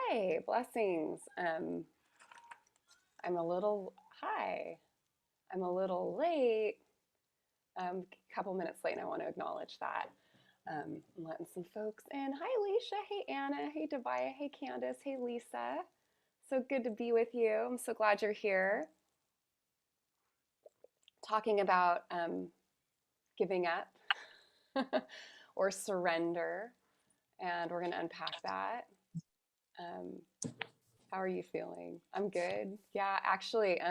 Hi, blessings. I'm a little, hi, I'm a little late, a couple minutes late, and I want to acknowledge that. I'm letting some folks in. Hi, Alicia. Hey, Anna. Hey, Devaya. Hey, Candace. Hey, Lisa. So good to be with you. I'm so glad you're here. Talking about giving up or surrender, and we're going to unpack that. Um, how are you feeling? I'm good. Yeah, actually,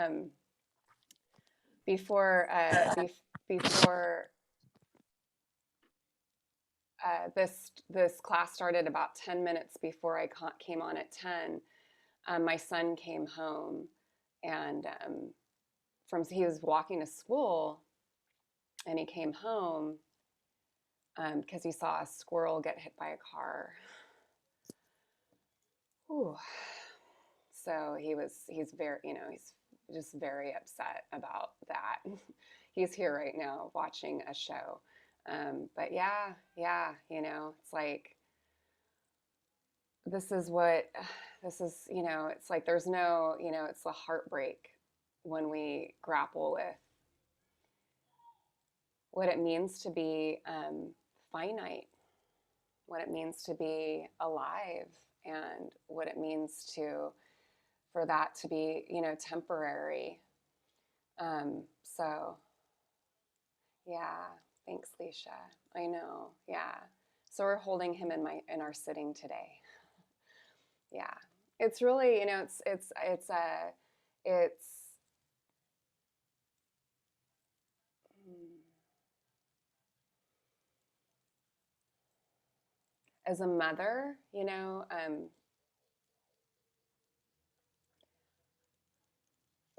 before before this class started, about 10 minutes before I came on at 10, my son came home, and he was walking to school, and he came home because he saw a squirrel get hit by a car. Whew. So he's very, he's just very upset about that. He's here right now watching a show. But yeah, it's like, this is what, it's like there's no, it's the heartbreak when we grapple with what it means to be finite, what it means to be alive, and what it means for that to be, temporary. So yeah, thanks, Leisha. I know. Yeah. So we're holding him in our sitting today. Yeah. It's really, it's as a mother,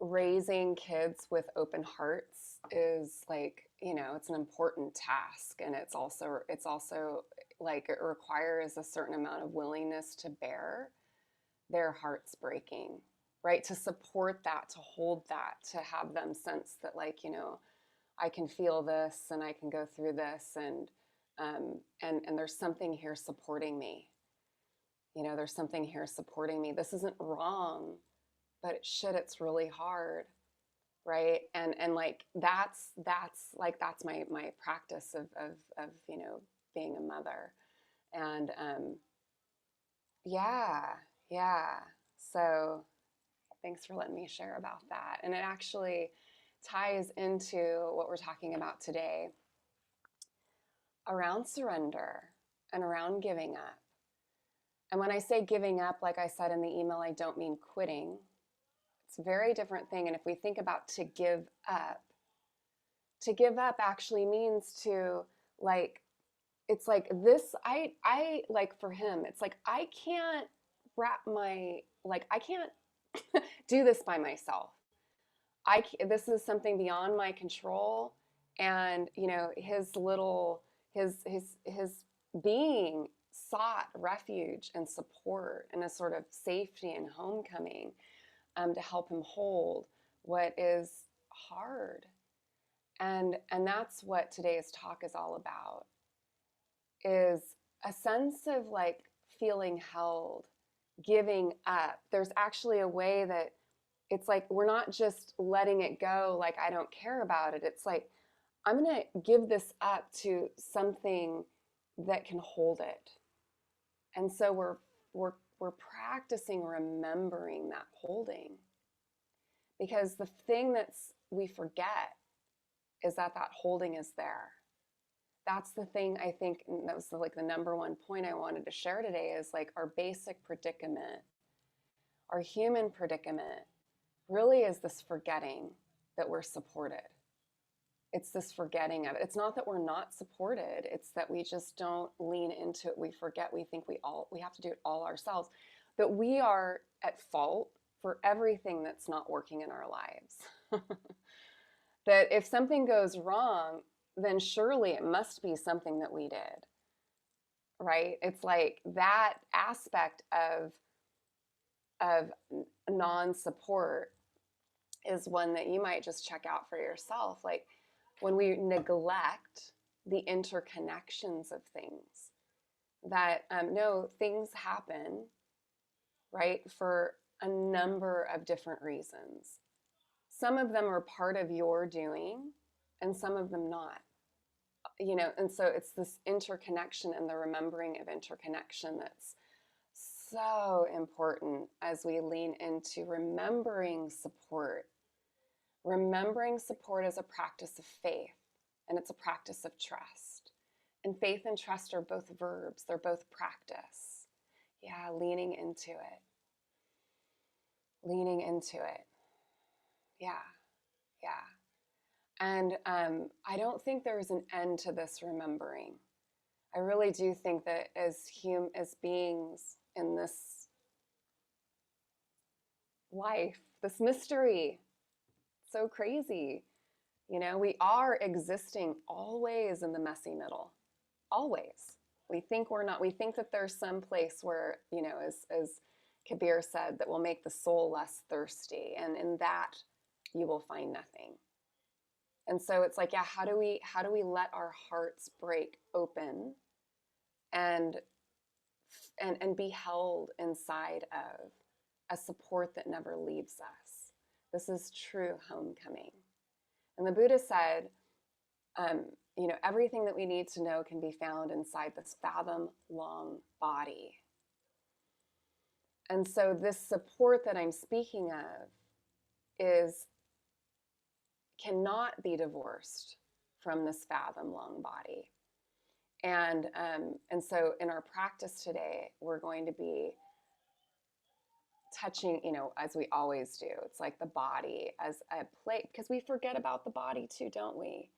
raising kids with open hearts is like, it's an important task, and it's also like it requires a certain amount of willingness to bear their hearts breaking, right? To support that, to hold that, to have them sense that, like, I can feel this and I can go through this, and there's something here supporting me. There's something here supporting me. This isn't wrong, but it's really hard, right? And like that's my practice of being a mother. And yeah, yeah. So thanks for letting me share about that. And it actually ties into what we're talking about today around surrender and around giving up. And when I say giving up, like I said in the email, I don't mean quitting. It's a very different thing. And if we think about to give up actually means to, like, it's like this, I like, for him, it's like, I can't I can't do this by myself. This is something beyond my control. And, his being sought refuge and support and a sort of safety and homecoming, to help him hold what is hard. And that's what today's talk is all about, is a sense of, like, feeling held, giving up. There's actually a way that it's like we're not just letting it go, like, I don't care about it. It's like, I'm going to give this up to something that can hold it. And so we're practicing remembering that holding, because the thing we forget is that holding is there. That's the thing, I think, that was like the number one point I wanted to share today, is like our basic predicament, our human predicament really is this forgetting that we're supported. It's this forgetting of it. It's not that we're not supported. It's that we just don't lean into it. We forget. We think we have to do it all ourselves. That we are at fault for everything that's not working in our lives. That if something goes wrong, then surely it must be something that we did, right? It's like that aspect of non-support is one that you might just check out for yourself. Like, when we neglect the interconnections of things, that no, things happen, right? For a number of different reasons. Some of them are part of your doing and some of them not. And so it's this interconnection and the remembering of interconnection that's so important as we lean into remembering support. Remembering support is a practice of faith, and it's a practice of trust. And faith and trust are both verbs, they're both practice. Yeah, leaning into it. Leaning into it. Yeah, yeah. And I don't think there's an end to this remembering. I really do think that as beings in this life, this mystery, so crazy, we are existing always in the messy middle. Always. We think we're not. We think that there's some place where, as Kabir said, that will make the soul less thirsty, and in that you will find nothing. And so it's like, yeah, how do we let our hearts break open and be held inside of a support that never leaves us? This is true homecoming. And the Buddha said, everything that we need to know can be found inside this fathom-long body. And so this support that I'm speaking of cannot be divorced from this fathom-long body. And so in our practice today, we're going to be touching, as we always do. It's like the body as a plate, because we forget about the body too, don't we?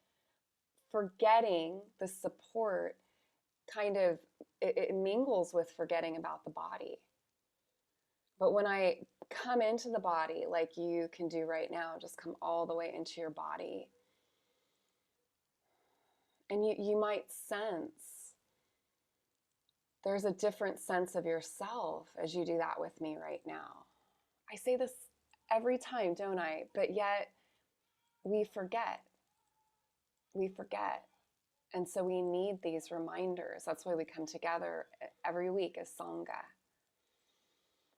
Forgetting the support kind of, it mingles with forgetting about the body. But when I come into the body, like you can do right now, just come all the way into your body. And you might sense there's a different sense of yourself as you do that with me right now. I say this every time, don't I? But yet we forget. We forget. And so we need these reminders. That's why we come together every week as Sangha.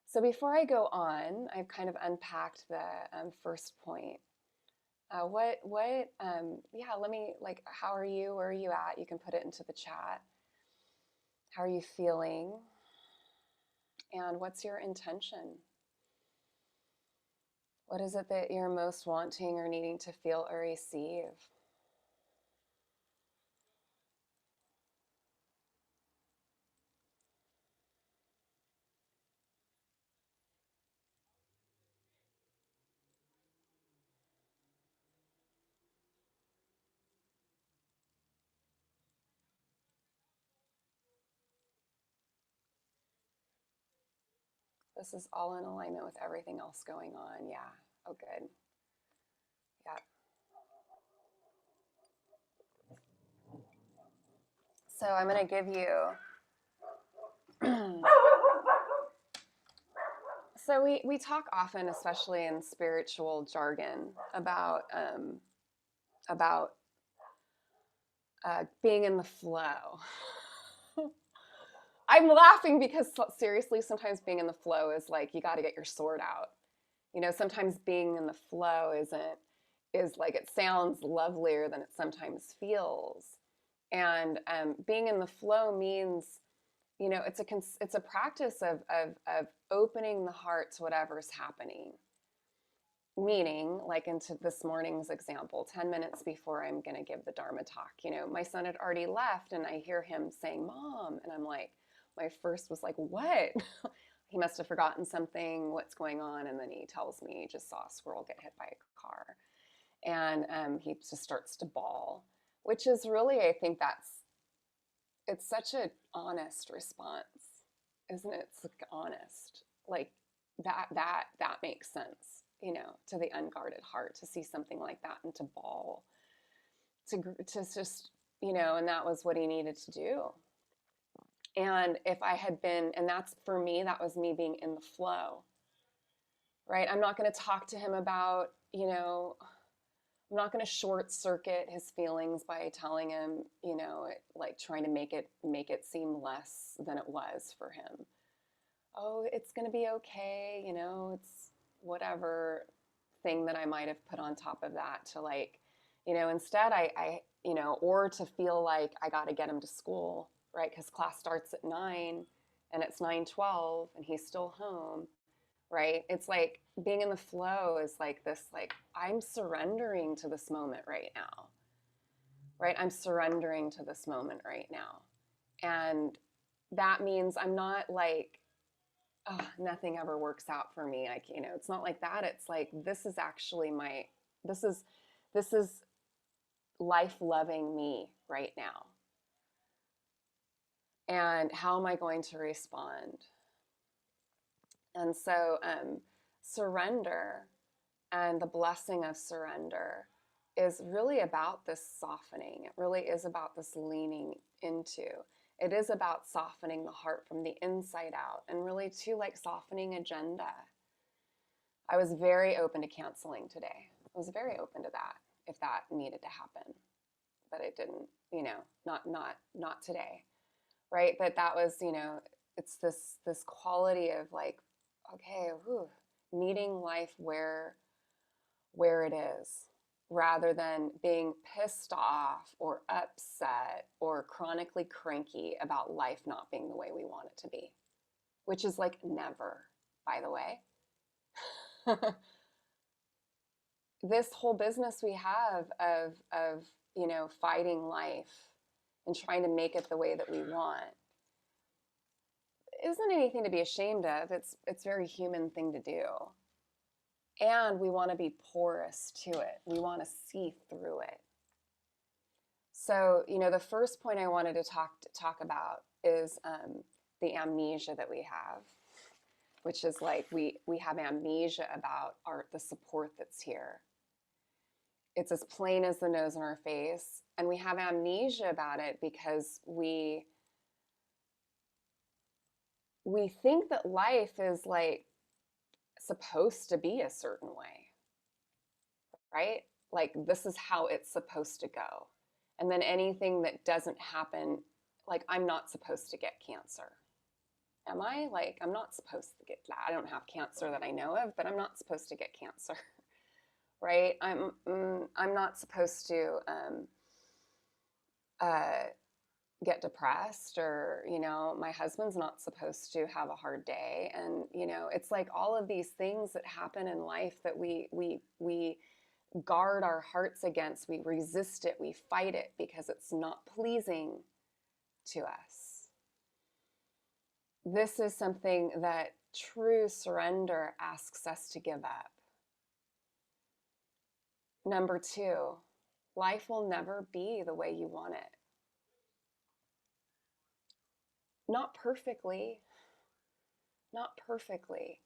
So before I go on, I've kind of unpacked the first point. Let me, how are you? Where are you at? You can put it into the chat. How are you feeling? And what's your intention? What is it that you're most wanting or needing to feel or receive? This is all in alignment with everything else going on. Yeah. Oh, good. Yeah. So I'm going to give you. So we talk often, especially in spiritual jargon, about being in the flow. I'm laughing because seriously, sometimes being in the flow is like you got to get your sword out. Sometimes being in the flow is like it sounds lovelier than it sometimes feels. And being in the flow means, it's a practice of opening the heart to whatever's happening. Meaning, like into this morning's example, 10 minutes before I'm going to give the Dharma talk, my son had already left and I hear him saying, "Mom," and I'm like, my first was like, what? He must have forgotten something, what's going on? And then he tells me he just saw a squirrel get hit by a car. And he just starts to bawl, which is really, I think it's such an honest response, isn't it? It's like honest, like that makes sense, to the unguarded heart, to see something like that and to bawl, to just, and that was what he needed to do. And if I had been, and that's for me, that was me being in the flow, right? I'm not going to talk to him about, I'm not going to short circuit his feelings by telling him, like trying to make it seem less than it was for him. oh, it's going to be okay, you know, it's whatever thing that I might have put on top of that to like, you know, instead you know, or to feel like I got to get him to school, right? Because class starts at 9 and it's 9:12 and he's still home, right? It's like being in the flow is like this, like, I'm surrendering to this moment right now, right? I'm surrendering to this moment right now. And that means I'm not like, oh, nothing ever works out for me. Like, you know, it's not like that. It's like, this is actually this is, this is life loving me right now. And how am I going to respond? And so, surrender and the blessing of surrender is really about this softening. It really is about this leaning into. It is about softening the heart from the inside out, and really too, like softening agenda. I was very open to canceling today. I was very open to that if that needed to happen, but it didn't, you know, not today, right? But that was, you know, it's this quality of like, okay, whew, meeting life where it is, rather than being pissed off or upset or chronically cranky about life not being the way we want it to be, which is like never, by the way. This whole business we have of you know, fighting life and trying to make it the way that we want isn't anything to be ashamed of. It's a very human thing to do. And we want to be porous to it. We want to see through it. So, you know, the first point I wanted to talk about is the amnesia that we have, which is like we have amnesia about the support that's here. It's as plain as the nose in our face, and we have amnesia about it because we think that life is like supposed to be a certain way, right? Like this is how it's supposed to go. And then anything that doesn't happen, like I'm not supposed to get cancer. Am I? Like I'm not supposed to get that. I don't have cancer that I know of, but I'm not supposed to get cancer. Right? I'm not supposed to get depressed, or you know, my husband's not supposed to have a hard day, and you know, it's like all of these things that happen in life that we guard our hearts against. We resist it. We fight it because it's not pleasing to us. This is something that true surrender asks us to give up. Number 2, life will never be the way you want it. Not perfectly. Not perfectly.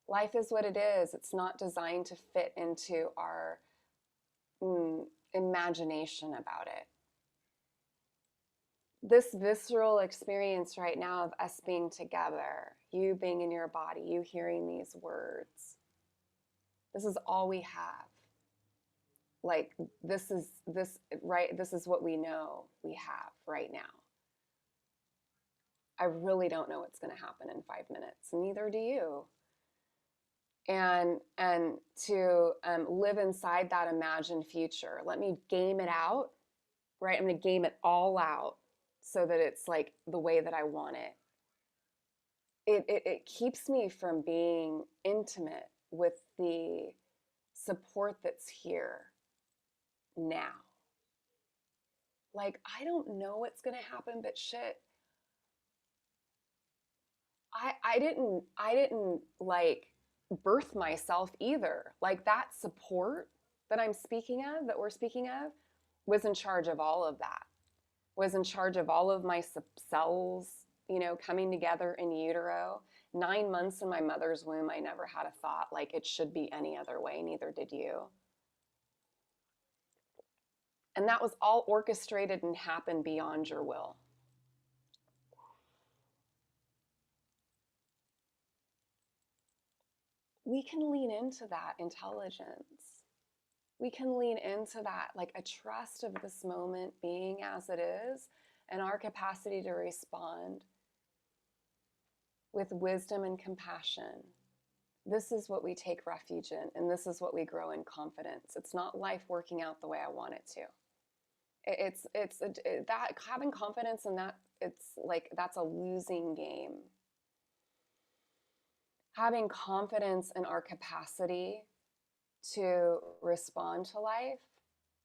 Life is what it is. It's not designed to fit into our imagination about it. This visceral experience right now of us being together, you being in your body, you hearing these words, this is all we have. Like this is what we know we have right now. I really don't know what's going to happen in 5 minutes, and neither do you. And to live inside that imagined future, let me game it out, right? I'm going to game it all out so that it's like the way that I want it. It keeps me from being intimate with the support that's here now. Like, I don't know what's going to happen, but shit, I didn't like birth myself either. Like that support that I'm speaking of, that we're speaking of, was in charge of all of that. Was in charge of all of my cells, you know, coming together in utero. 9 months in my mother's womb, I never had a thought like it should be any other way, neither did you. And that was all orchestrated and happened beyond your will. We can lean into that intelligence. We can lean into that, like a trust of this moment being as it is and our capacity to respond. with wisdom and compassion. This is what we take refuge in, and this is what we grow in confidence. It's not life working out the way I want it to. That having confidence in that, it's like that's a losing game. Having confidence in our capacity to respond to life,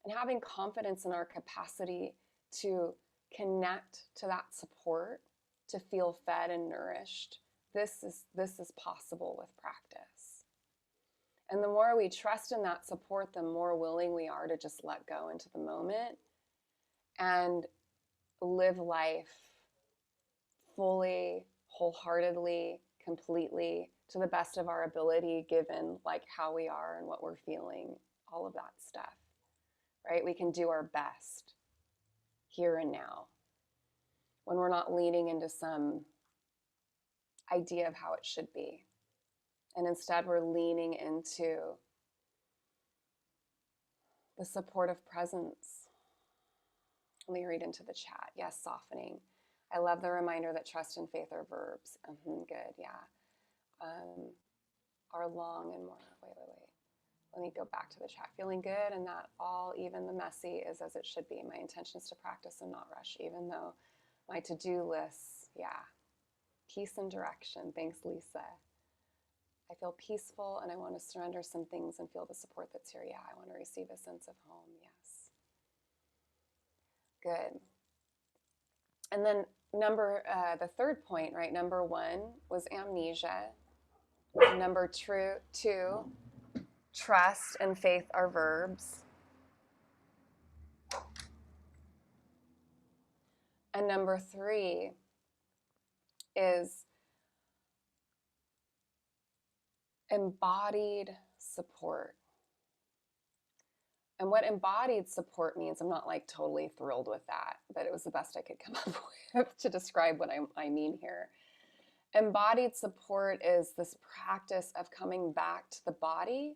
and having confidence in our capacity to connect to that support, to feel fed and nourished. This is possible with practice. And the more we trust in that support, the more willing we are to just let go into the moment and live life fully, wholeheartedly, completely, to the best of our ability, given like how we are and what we're feeling, all of that stuff, right? We can do our best here and now when we're not leaning into some idea of how it should be. And instead we're leaning into the supportive presence. Let me read into the chat. Yes, softening. I love the reminder that trust and faith are verbs. Good, yeah. Are long and more. Wait. Let me go back to the chat. Feeling good and that all, even the messy, is as it should be. My intention is to practice and not rush, even though my to-do lists, yeah. Peace and direction. Thanks, Lisa. I feel peaceful and I want to surrender some things and feel the support that's here. Yeah, I want to receive a sense of home. Yes. Good. And then the third point, right? Number 1 was amnesia. Number 2, trust and faith are verbs. And number 3 is embodied support. And what embodied support means, I'm not like totally thrilled with that, but it was the best I could come up with to describe what I mean here. Embodied support is this practice of coming back to the body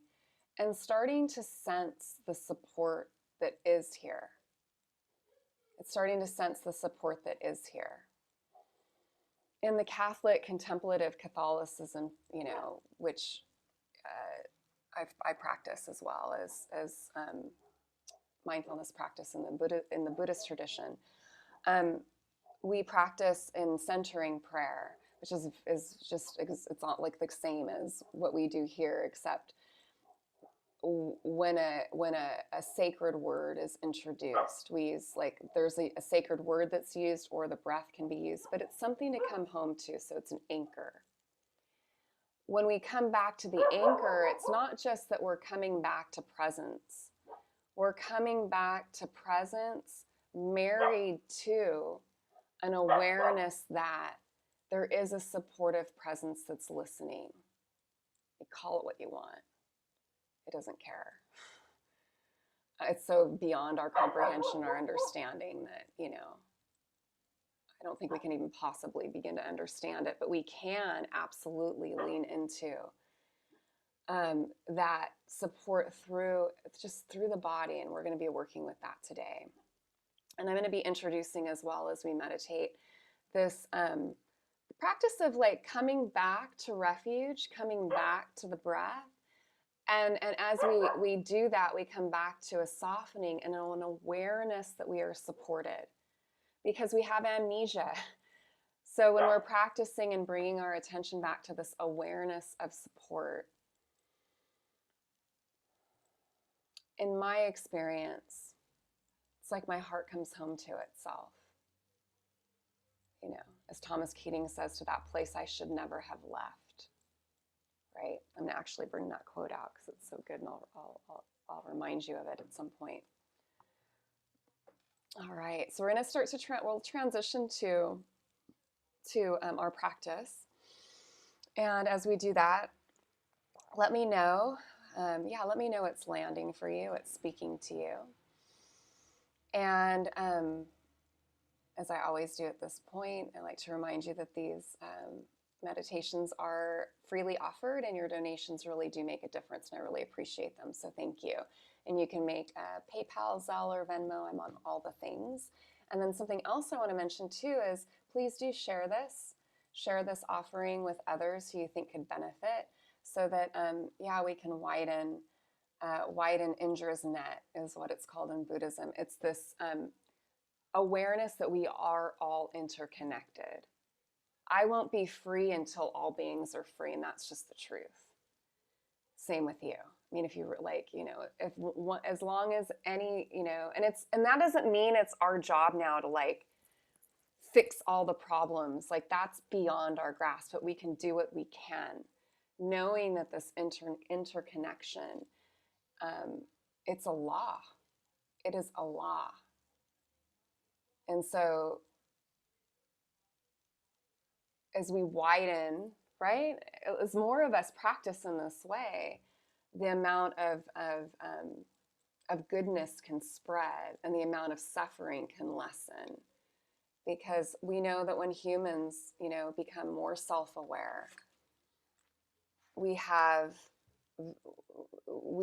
and starting to sense the support that is here. It's starting to sense the support that is here. In the Catholic contemplative Catholicism, which I practice as well as mindfulness practice in the Buddhist tradition, we practice in centering prayer, which it's not like the same as what we do here, except when a sacred word is introduced, we use there's a sacred word that's used, or the breath can be used, but it's something to come home to, so it's an anchor. When we come back to the anchor, it's not just that we're coming back to presence. We're coming back to presence married to an awareness that there is a supportive presence that's listening. You call it what you want. It doesn't care. It's so beyond our comprehension, our understanding that, I don't think we can even possibly begin to understand it, but we can absolutely lean into that support through the body, and we're going to be working with that today. And I'm going to be introducing, as well as we meditate, this practice of coming back to refuge, coming back to the breath. And as we do that, we come back to a softening and an awareness that we are supported, because we have amnesia. So when we're practicing and bringing our attention back to this awareness of support, in my experience, it's like my heart comes home to itself. As Thomas Keating says, to that place I should never have left. Right? I'm going to actually bring that quote out because it's so good, and I'll remind you of it at some point. All right, so we're going to start to we'll transition to our practice, and as we do that, let me know. Let me know what's landing for you, what's speaking to you, and as I always do at this point, I like to remind you that these meditations are freely offered, and your donations really do make a difference, and I really appreciate them, so thank you. And you can make PayPal, Zelle, or Venmo. I'm on all the things. And then something else I want to mention too is, please do share this. Share this offering with others who you think could benefit, so that we can widen Indra's net, is what it's called in Buddhism. It's this awareness that we are all interconnected. I won't be free until all beings are free, and that's just the truth. Same with you. I mean, if you were like, if as long as any, and that doesn't mean it's our job now to like fix all the problems. Like, that's beyond our grasp, but we can do what we can, knowing that this interconnection, it's a law. It is a law. And so as we widen, right, as more of us practice in this way, the amount of goodness can spread and the amount of suffering can lessen. Because we know that when humans, become more self-aware, we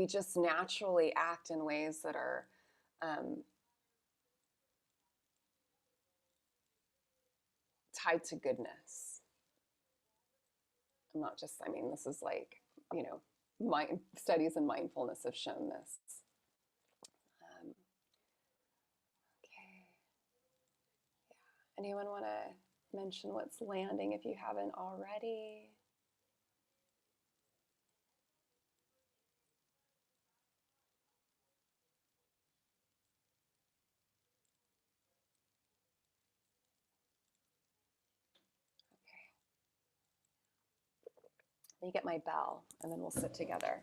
just naturally act in ways that are tied to goodness. This is like, studies in mindfulness have shown this. Okay. Yeah. Anyone want to mention what's landing if you haven't already? Let me get my bell, and then we'll sit together.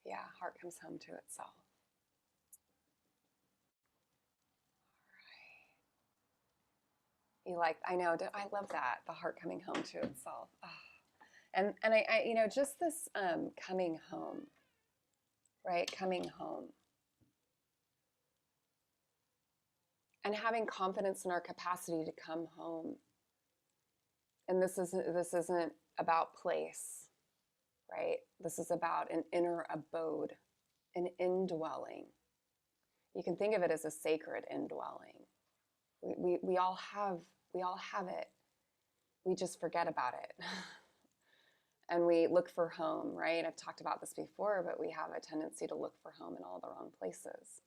Yeah, heart comes home to itself. I know, I love that, the heart coming home to itself. Oh. And I just this coming home, right? Coming home. And having confidence in our capacity to come home. And this isn't about place, right? This is about an inner abode, an indwelling. You can think of it as a sacred indwelling. We all have it. We just forget about it. And we look for home, right? I've talked about this before, but we have a tendency to look for home in all the wrong places.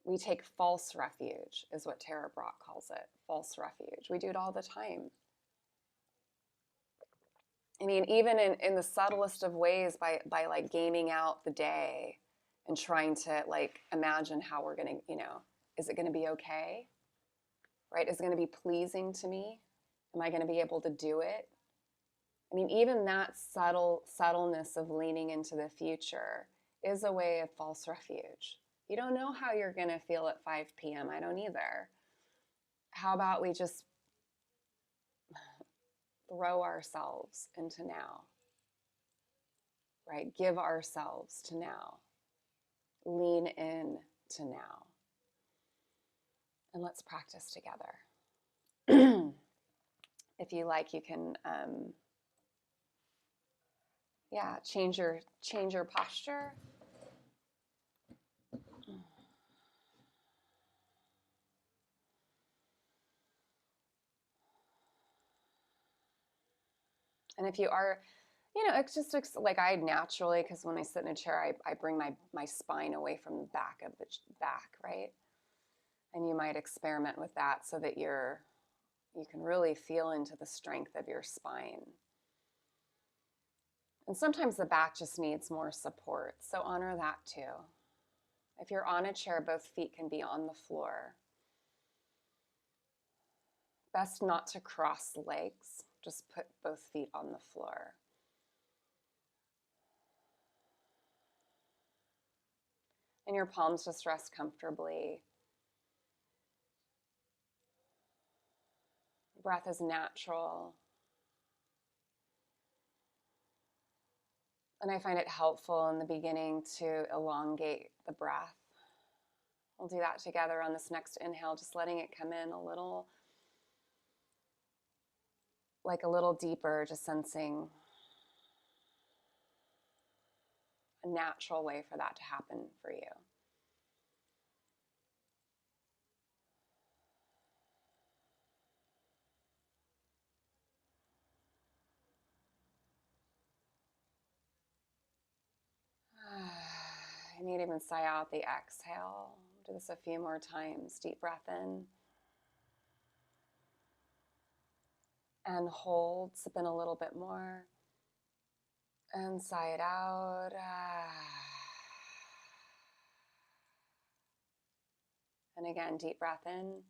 We take false refuge, is what Tara Brach calls it, false refuge. We do it all the time. I mean, even in the subtlest of ways, by like gaming out the day and trying to like imagine how we're going to, is it going to be okay? Right? Is it going to be pleasing to me? Am I going to be able to do it? I mean, even that subtleness of leaning into the future is a way of false refuge. You don't know how you're going to feel at 5 p.m. I don't either. How about we just throw ourselves into now, right? Give ourselves to now. Lean in to now. And let's practice together. If you like, you can, change your posture. And if you are, it's just like I naturally, because when I sit in a chair, I bring my spine away from the back of the back, right? And you might experiment with that so that you can really feel into the strength of your spine. And sometimes the back just needs more support, so honor that too. If you're on a chair, both feet can be on the floor. Best not to cross legs, just put both feet on the floor. And your palms just rest comfortably. Breath is natural. And I find it helpful in the beginning to elongate the breath. We'll do that together on this next inhale, just letting it come in a little, like a little deeper, just sensing a natural way for that to happen for you. You may even sigh out the exhale. Do this a few more times. Deep breath in. And hold. Sip in a little bit more. And sigh it out. And again, deep breath in.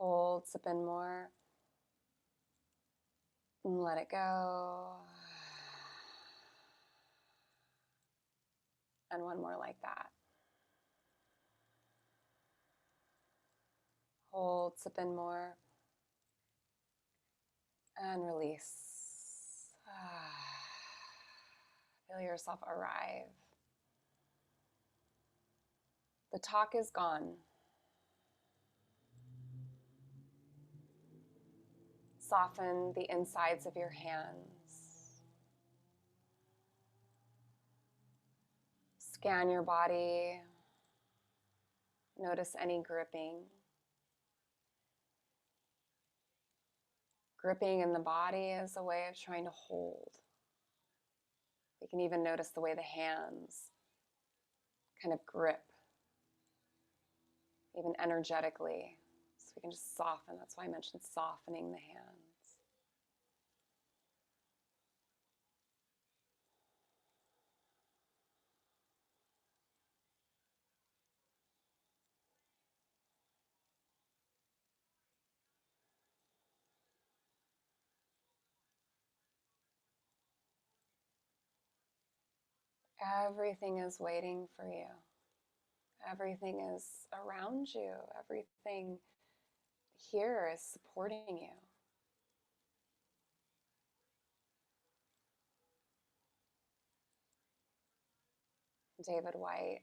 Hold. Sip in more. And let it go. And one more like that. Hold, sip in more, and release. Feel yourself arrive. The talk is gone. Soften the insides of your hands. Scan your body. Notice any gripping. Gripping in the body is a way of trying to hold. You can even notice the way the hands kind of grip, even energetically. So we can just soften. That's why I mentioned softening the hands. Everything is waiting for you. Everything is around you. Everything here is supporting you. David White,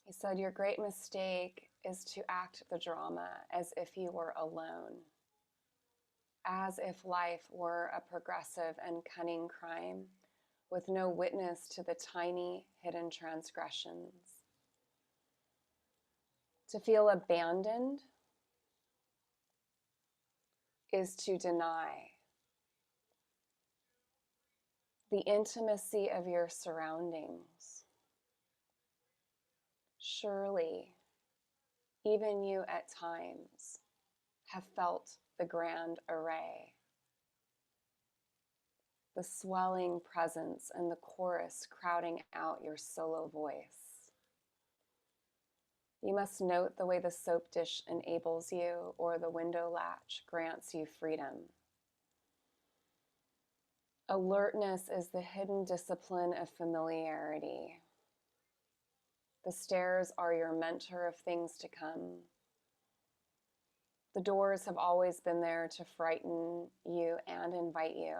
he said, your great mistake is to act the drama as if you were alone, as if life were a progressive and cunning crime with no witness to the tiny hidden transgressions. To feel abandoned is to deny the intimacy of your surroundings. Surely, even you at times have felt the grand array, the swelling presence and the chorus crowding out your solo voice. You must note the way the soap dish enables you or the window latch grants you freedom. Alertness is the hidden discipline of familiarity. The stairs are your mentor of things to come. The doors have always been there to frighten you and invite you.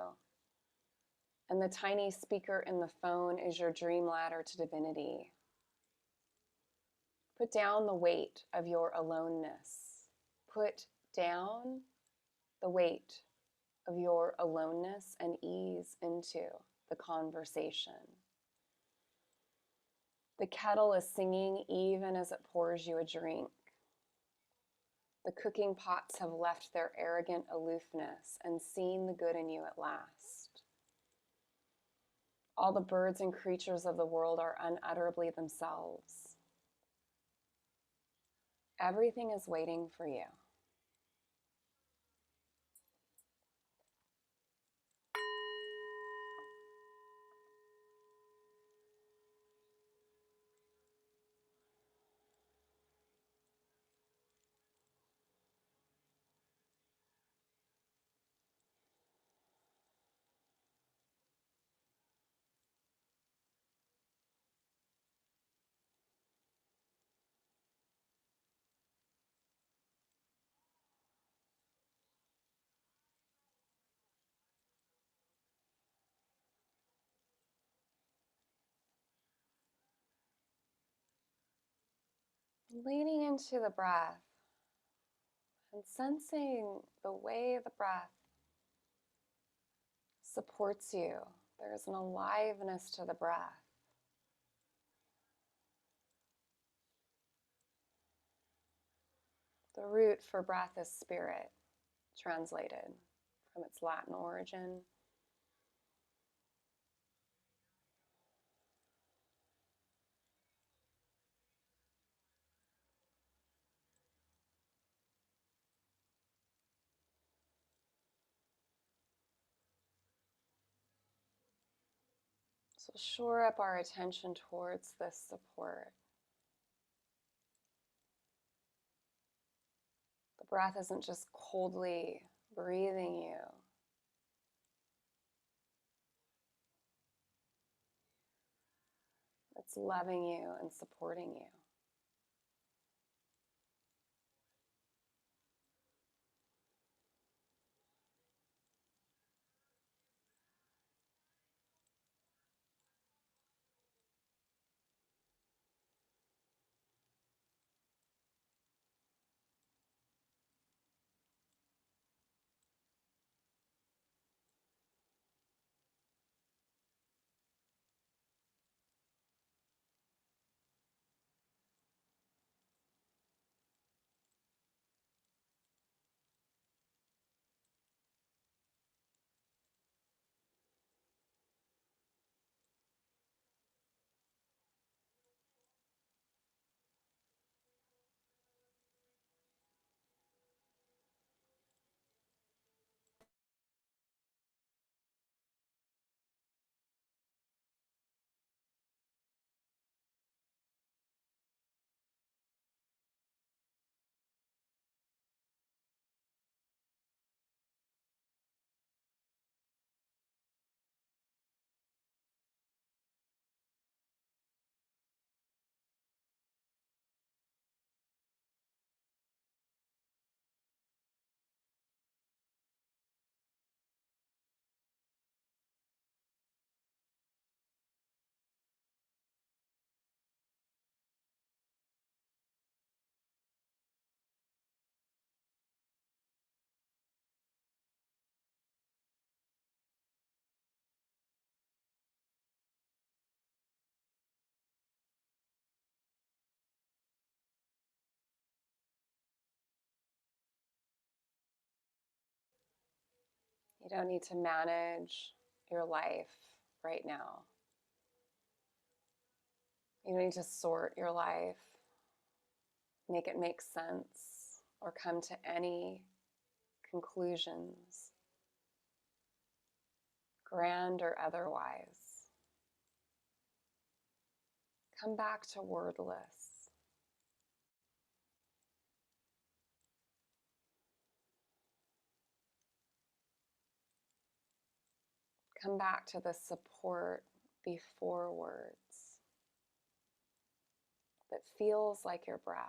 And the tiny speaker in the phone is your dream ladder to divinity. Put down the weight of your aloneness. Put down the weight of your aloneness and ease into the conversation. The kettle is singing even as it pours you a drink. The cooking pots have left their arrogant aloofness and seen the good in you at last. All the birds and creatures of the world are unutterably themselves. Everything is waiting for you. Leaning into the breath and sensing the way the breath supports you. There's an aliveness to the breath. The root for breath is spirit, translated from its Latin origin. So shore up our attention towards this support. The breath isn't just coldly breathing you. It's loving you and supporting you. You don't need to manage your life right now. You don't need to sort your life, make it make sense, or come to any conclusions, grand or otherwise. Come back to wordless. Come back to the support before words that feels like your breath.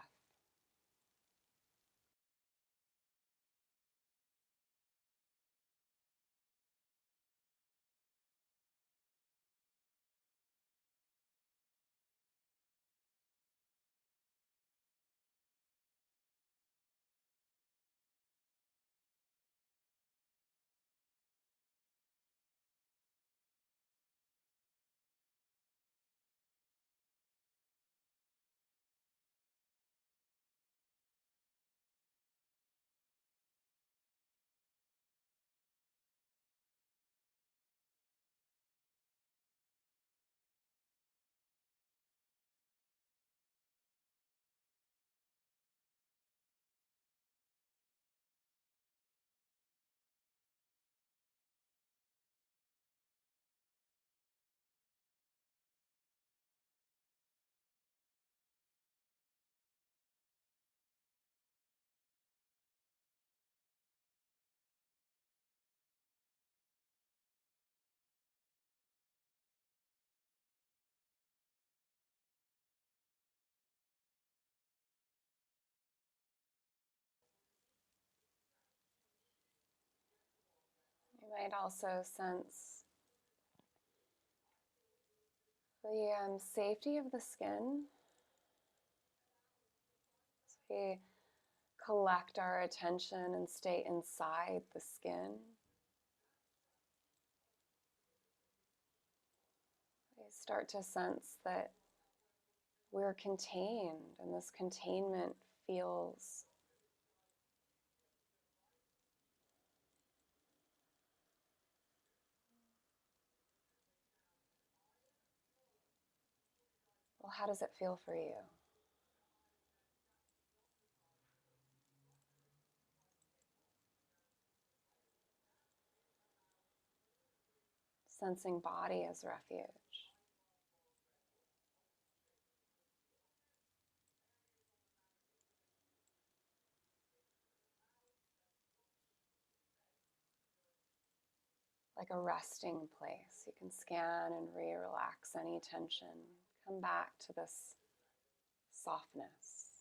You might also sense the safety of the skin, We collect our attention and stay inside the skin. We start to sense that we're contained, and this containment feels well. How does it feel for you? Sensing body as refuge. Like a resting place. You can scan and relax any tension. Come back to this softness.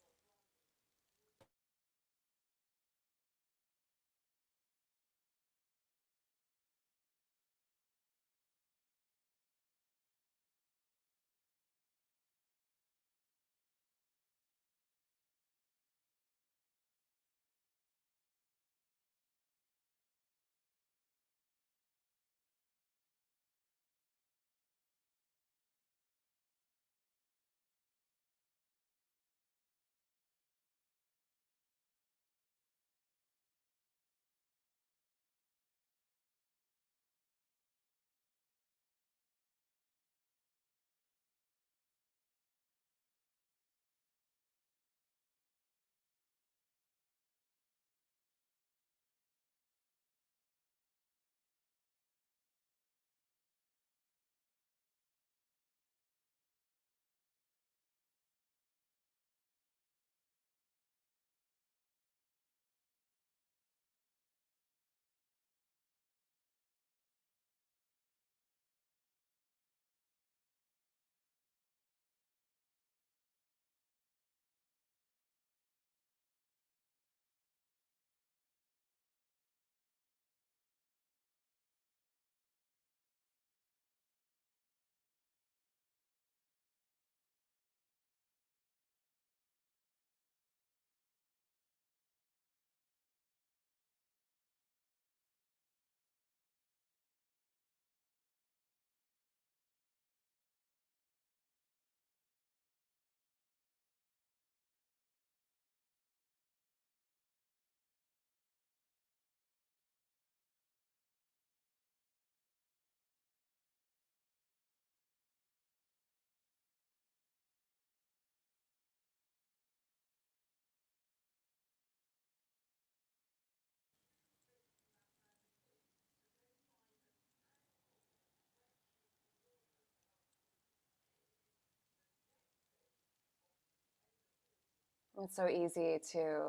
It's so easy to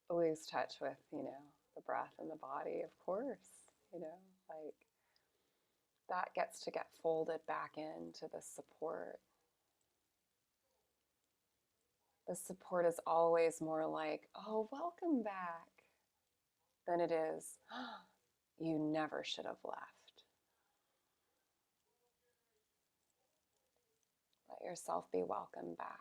lose touch with, the breath and the body, of course, like that gets to get folded back into the support. The support is always more like, oh, welcome back, than it is, oh, you never should have left. Let yourself be welcome back.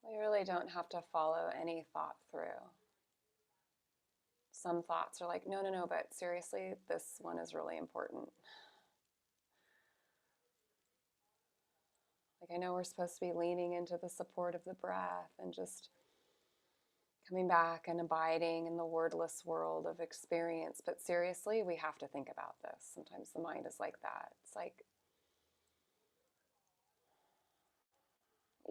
We really don't have to follow any thought through. Some thoughts are like, no, no, no, but seriously, this one is really important. Like, I know we're supposed to be leaning into the support of the breath and just coming back and abiding in the wordless world of experience. But seriously, we have to think about this. Sometimes the mind is like that. It's like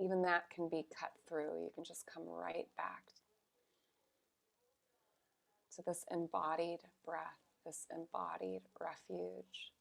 even that can be cut through. You can just come right back to this embodied breath, this embodied refuge.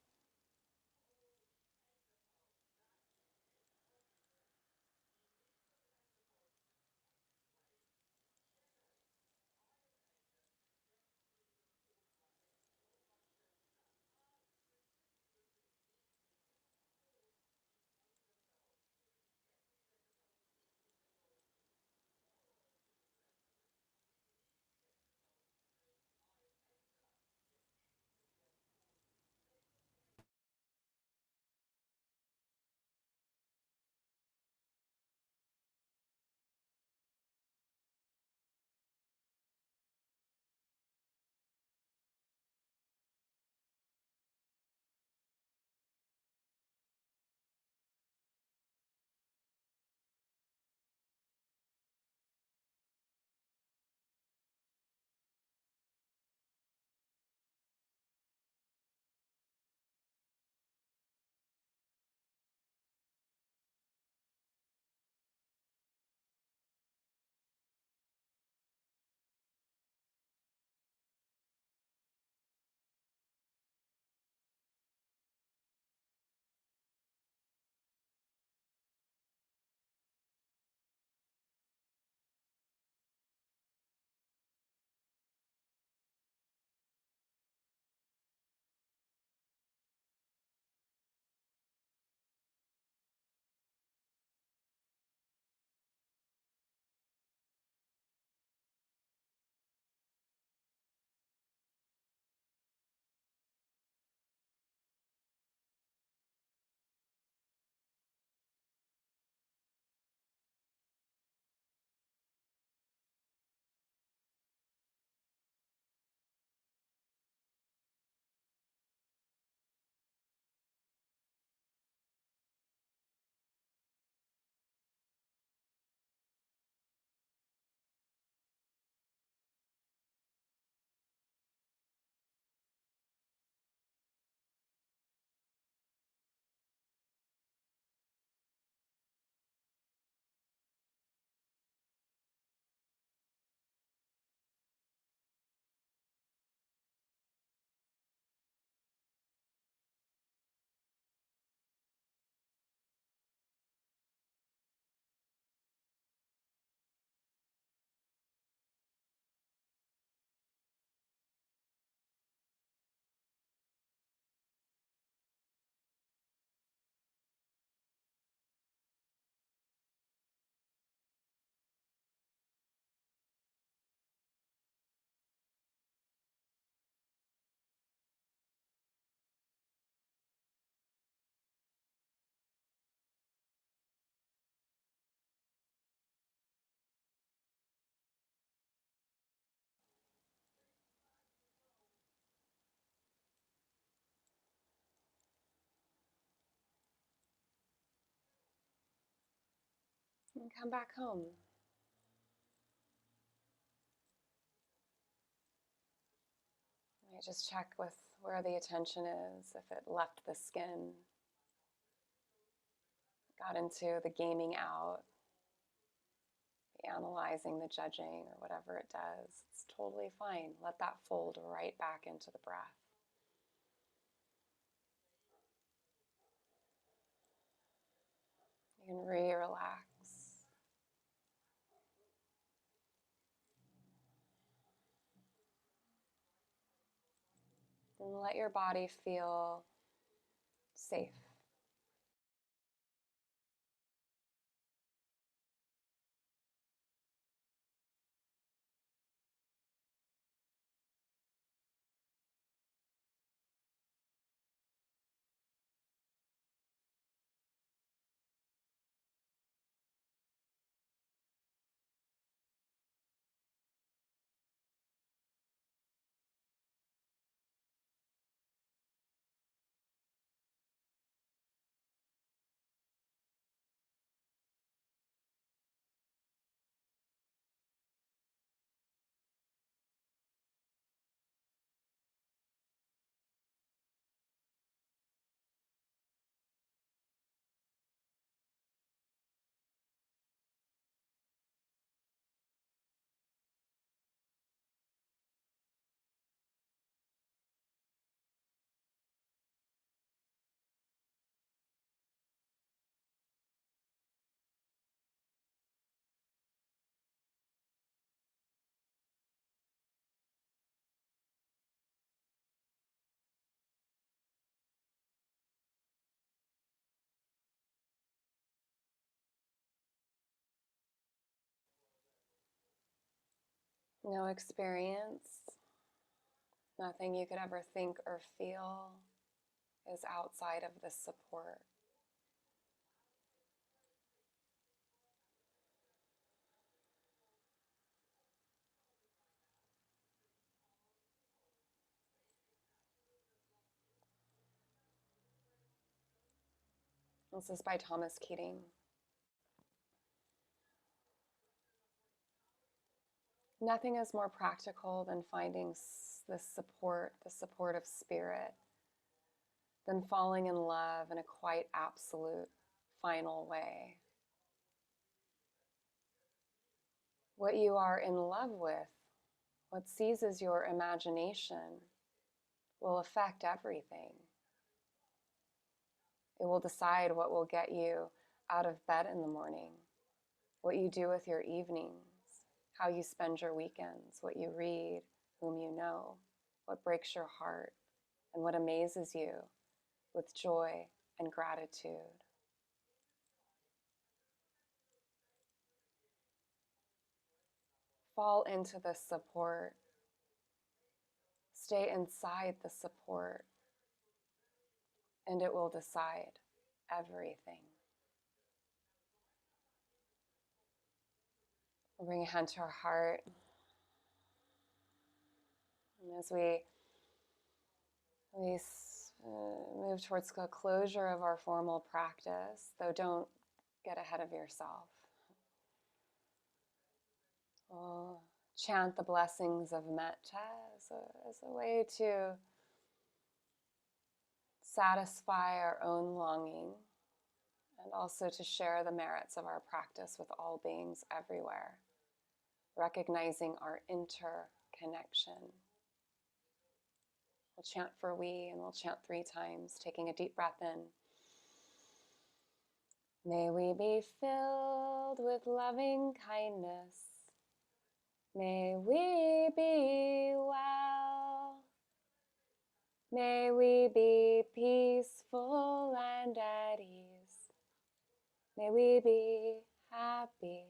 And come back home. Right, just check with where the attention is, if it left the skin, got into the gaming out, the analyzing, the judging, or whatever it does. It's totally fine. Let that fold right back into the breath. You can re-relax. And let your body feel safe. No experience, nothing you could ever think or feel is outside of this support. This is by Thomas Keating. Nothing is more practical than finding this support, the support of spirit, than falling in love in a quite absolute, final way. What you are in love with, what seizes your imagination, will affect everything. It will decide what will get you out of bed in the morning, what you do with your evenings, how you spend your weekends, what you read, whom you know, what breaks your heart, and what amazes you with joy and gratitude. Fall into the support. Stay inside the support, and it will decide everything. We'll bring a hand to our heart. And as we move towards the closure of our formal practice, though don't get ahead of yourself. We'll chant the blessings of metta as a way to satisfy our own longing and also to share the merits of our practice with all beings everywhere, recognizing our interconnection. We'll chant for we, and we'll chant 3 times, taking a deep breath in. May we be filled with loving kindness. May we be well. May we be peaceful and at ease. May we be happy.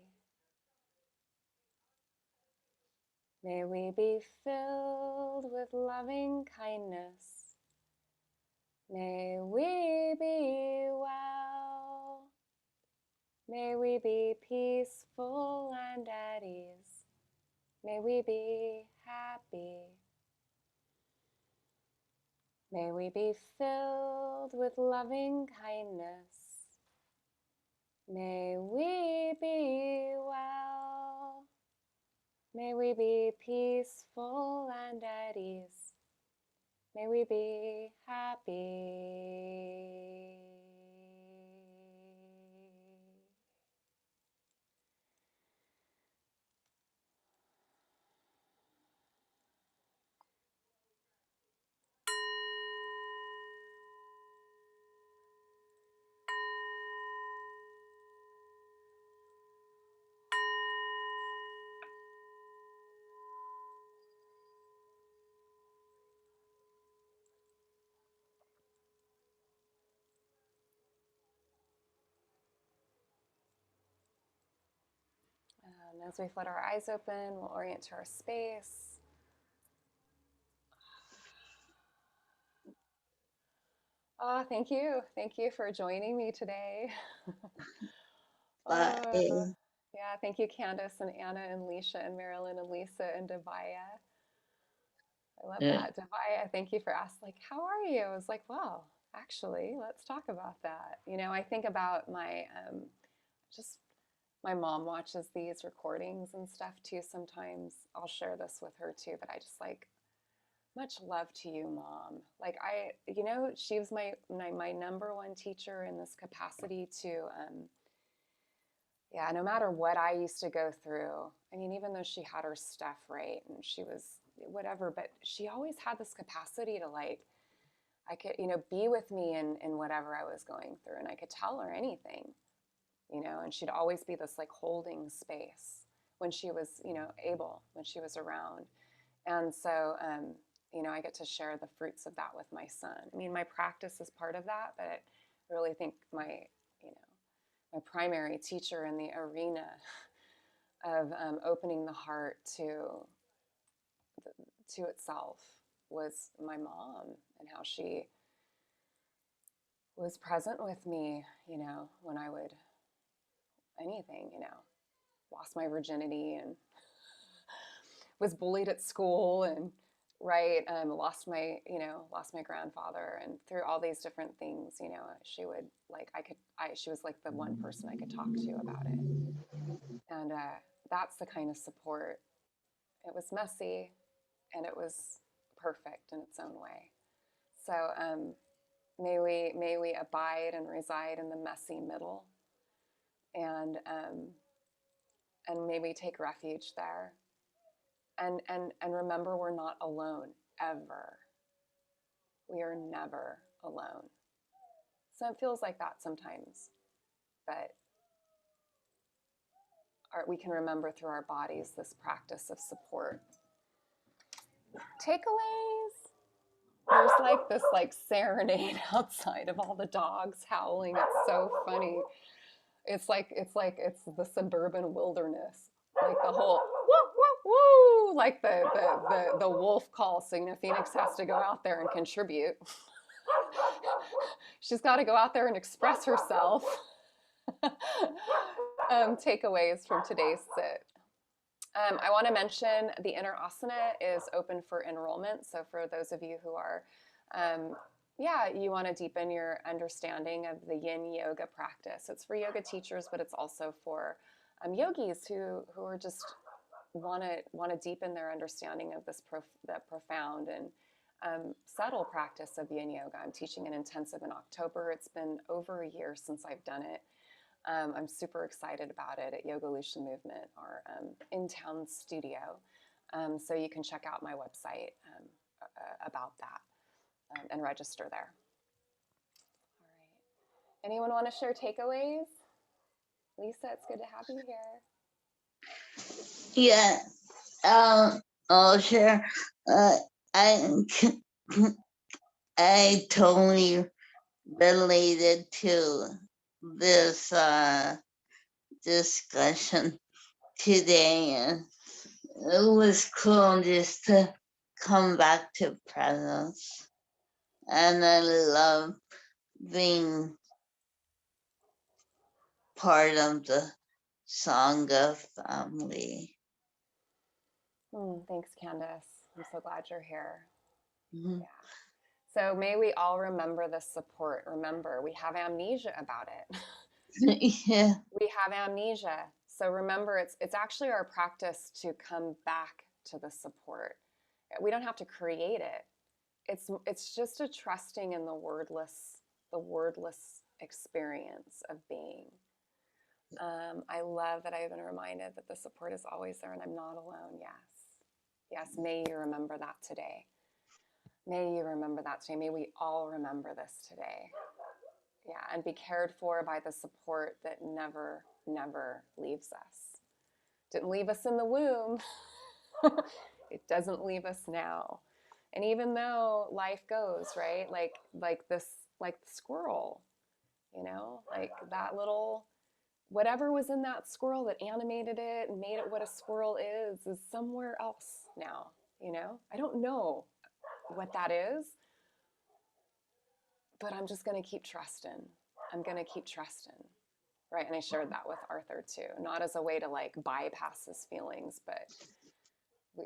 May we be filled with loving kindness. May we be well. May we be peaceful and at ease. May we be happy. May we be filled with loving kindness. May we be well. May we be peaceful and at ease. May we be happy. And as we flutter our eyes open, we'll orient to our space. Oh, thank you. Thank you for joining me today. Yeah, thank you, Candace and Anna and Leisha and Marilyn and Lisa and Devaya. I love that. Devaya, thank you for asking, like, how are you? I was like, well, actually, let's talk about that. You know, I think about my mom watches these recordings and stuff too sometimes. I'll share this with her too, but I just like, much love to you, Mom. Like she was my number one teacher in this capacity to, no matter what I used to go through. I mean, even though she had her stuff right and she was whatever, but she always had this capacity to like, I could, be with me in whatever I was going through, and I could tell her anything, and she'd always be this like holding space when she was, able, when she was around. And so, I get to share the fruits of that with my son. I mean, my practice is part of that, but I really think my primary teacher in the arena of opening the heart to to itself was my mom, and how she was present with me, when I would anything, lost my virginity and was bullied at school, and right, lost my grandfather, and through all these different things, she would she was like the one person I could talk to about it. And that's the kind of support. It was messy, and it was perfect in its own way. So may we abide and reside in the messy middle, and may we take refuge there, and remember, we're not alone ever. We are never alone. So it feels like that sometimes, but we can remember through our bodies this practice of support. Takeaways. There's like this serenade outside of all the dogs howling. It's so funny. It's like it's the suburban wilderness. Like the whole woo woo woo, like the wolf call. So Phoenix has to go out there and contribute. She's got to go out there and express herself. Takeaways from today's sit. I want to mention the inner asana is open for enrollment. So for those of you who are, you want to deepen your understanding of the yin yoga practice. It's for yoga teachers, but it's also for yogis who are just want to deepen their understanding of this the profound and subtle practice of yin yoga. I'm teaching an intensive in October. It's been over a year since I've done it. I'm super excited about it at Yogalution Movement, our in-town studio. So you can check out my website about that and register there. All right. Anyone want to share takeaways? Lisa, it's good to have you here. Yeah, I'll share. I totally related to this discussion today, and it was cool just to come back to presence. And I love being part of the Sangha family. Thanks, Candace. I'm so glad you're here. Mm-hmm. Yeah. So may we all remember this support. Remember, we have amnesia about it. Yeah. We have amnesia. So remember, it's actually our practice to come back to the support. We don't have to create it. It's just a trusting in the wordless experience of being. I love that I've been reminded that the support is always there and I'm not alone. Yes, may you remember that today. May you remember that today. May we all remember this today. Yeah, and be cared for by the support that never, never leaves us. Didn't leave us in the womb. It doesn't leave us now. And even though life goes, right? Like the squirrel, like that little, whatever was in that squirrel that animated it and made it what a squirrel is somewhere else now, I don't know what that is, but I'm just going to keep trusting. I'm going to keep trusting. Right. And I shared that with Arthur too, not as a way to bypass his feelings, but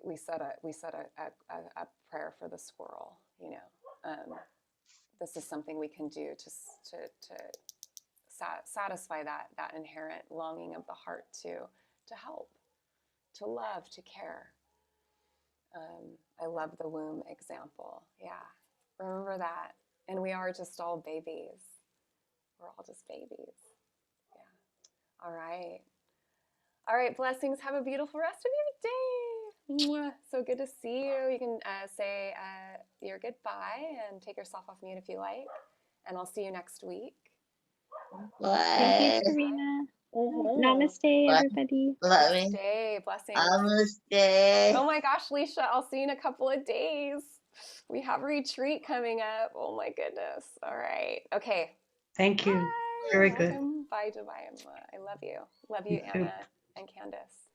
we said a prayer for the squirrel, this is something we can do to satisfy that inherent longing of the heart to help, to love, to care. I love the womb example. Yeah. Remember that. And we are just all babies. We're all just babies. Yeah. All right. All right. Blessings. Have a beautiful rest of your day. Mwah. So good to see you. You can say your goodbye and take yourself off mute if you like. And I'll see you next week. Bye. Thank you, Karina. Namaste, everybody. Namaste. Blessings. Namaste. Oh my gosh, Leisha, I'll see you in a couple of days. We have a retreat coming up. Oh my goodness. All right. Okay. Thank you. Bye. Very You're good. welcome. Bye, Jemima. I love you. Love you, Anna and Candace.